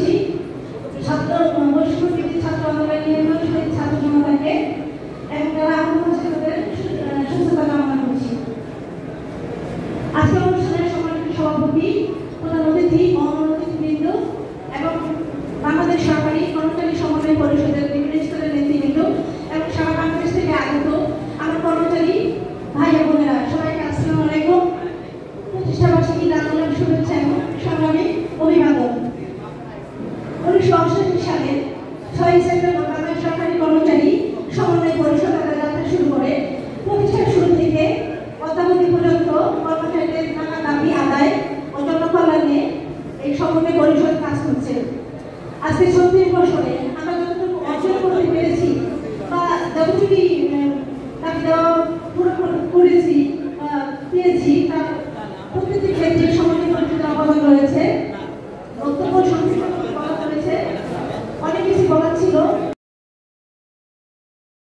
করছি ছাত্র বৈষম্যবিরোধী ছাত্র আন্দোলন শহীদ ছাত্র জনতাকে এবং যারা আহত হয়েছে তাদের সুস্থতা কামনা করছি। আজকে অনুষ্ঠানের সম্মানিত সভাপতি, প্রধান অতিথি, অতিথিবৃন্দ এবং বাংলাদেশ সরকারি কর্মচারী সমন্বয় পরিষদের বিভিন্ন স্তরের নেতৃবৃন্দ এবং সারা বাংলাদেশ থেকে আগত আমার কর্মচারী ভাই বোনেরা, সবাইকে আসসালামু আলাইকুম। প্রতিষ্ঠাবার্ষিকী আন্দোলন শুভেচ্ছা এবং সংগ্রামী অভিবাদন। 1988 সালে 6 সেপ্টেম্বর বাংলাদেশ সরকারি কর্মচারী সমন্বয় পরিষদ যাত্রা শুরু করে প্রতিষ্ঠার শুরু থেকে অদ্যাবধি পর্যন্ত কর্মচারীদের নানা দাবি আদায় ও জনকল্যাণে এই সমন্বয় পরিষদ কাজ করছে। আজকে 36 বছরে